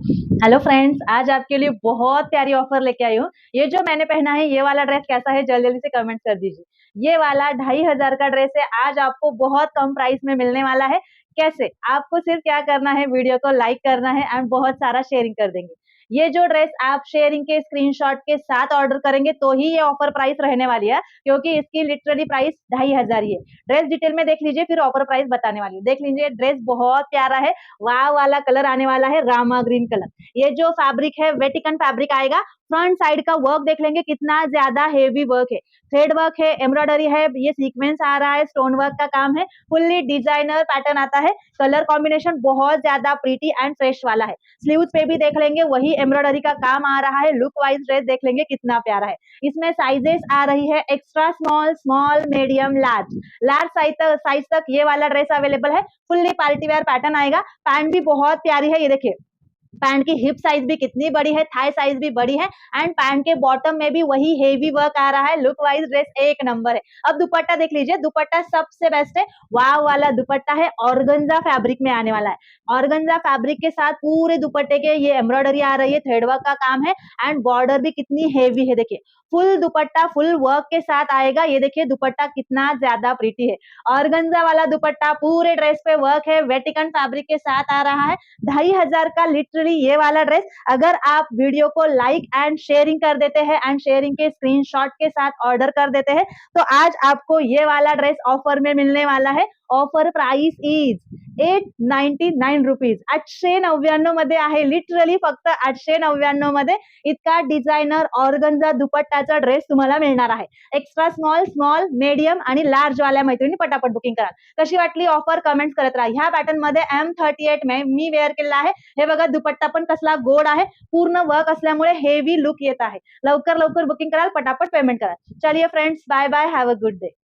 Hello friends, आज आपके लिए बहुत प्यारी ऑफर लेके आई हूँ। ये जो मैंने पहना है ये वाला ड्रेस कैसा है जल्दी जल्दी से कमेंट कर दीजिए। ये वाला 2500 का ड्रेस है, आज आपको बहुत कम प्राइस में मिलने वाला है। कैसे? आपको सिर्फ क्या करना है, वीडियो को लाइक करना है एंड बहुत सारा शेयरिंग कर देंगे। ये जो ड्रेस आप शेयरिंग के स्क्रीनशॉट के साथ ऑर्डर करेंगे तो ही ये ऑफर प्राइस रहने वाली है, क्योंकि इसकी लिटरली प्राइस 2500 ही है। ड्रेस डिटेल में देख लीजिए, फिर ऑफर प्राइस बताने वाली हूँ। देख लीजिए, ड्रेस बहुत प्यारा है। वाह वाला कलर आने वाला है, रामा ग्रीन कलर। ये जो फैब्रिक है वेटिकन फैब्रिक आएगा। फ्रंट साइड का वर्क देख लेंगे कितना ज्यादा हेवी वर्क है। थ्रेड वर्क है, एम्ब्रॉयडरी है, ये सीक्वेंस आ रहा है, स्टोन वर्क का काम है। फुल्ली डिजाइनर पैटर्न आता है। कलर कॉम्बिनेशन बहुत ज्यादा प्रीटी एंड फ्रेश वाला है। स्लीव्स पे भी देख लेंगे वही एम्ब्रॉयडरी का काम आ रहा है। लुक वाइज ड्रेस देख लेंगे कितना प्यारा है। इसमें साइजेस आ रही है extra small, small, medium, large. Large size तक ये वाला ड्रेस अवेलेबल है। फुल्ली पार्टी वेयर पैटर्न आएगा। पैंट भी बहुत प्यारी है, ये देखिए पैंट की हिप साइज भी कितनी बड़ी है, थाई साइज भी बड़ी है एंड पैंट के बॉटम में भी वही हेवी वर्क आ रहा है। लुक वाइज ड्रेस एक नंबर है। अब दुपट्टा देख लीजिए, दुपट्टा सबसे बेस्ट है। वाव वाला दुपट्टा है, ऑर्गेन्जा फैब्रिक में आने वाला है। ऑर्गेन्जा फैब्रिक के साथ पूरे दुपट्टे के ये एम्ब्रॉयडरी आ रही है, थ्रेड वर्क का काम है एंड बॉर्डर भी कितनी हेवी है। देखिए फुल दुपट्टा फुल वर्क के साथ आएगा। ये देखिए दुपट्टा कितना ज्यादा प्रीटी है। ऑर्गेन्जा वाला दुपट्टा पूरे ड्रेस पे वर्क है, वेटिकन फैब्रिक के साथ आ रहा है। 2500 का लिटरली ये वाला ड्रेस। अगर आप वीडियो को लाइक एंड शेयरिंग कर देते हैं एंड शेयरिंग के स्क्रीनशॉट के साथ ऑर्डर कर देते हैं तो आज आपको ये वाला ड्रेस ऑफर में मिलने वाला है। Offer price is 899 rupees. 899 मध्ये आहे, लिटरली फक्त 899 मध्ये इतका डिझायनर ऑर्गन्झा दुपट्टाचा ड्रेस तुम्हाला मिळणार आहे। एक्स्ट्रा स्मॉल, स्मॉल, मीडियम आणि लार्ज वाल्या मैत्रिणी पटापट बुकिंग करा। कशी वाटली ऑफर कमेंट करत राहा। ह्या पॅटर्न मध्ये M38 में मी वेअर केलेला आहे। हे बघा दुपट्टा पण कसला गोड आहे, पूर्ण वर्क असल्यामुळे हेवी लुक येत आहे। लवकर लवकर बुकिंग कराल, पटापट पेमेंट करा। चलिए friends, bye bye, have a good day.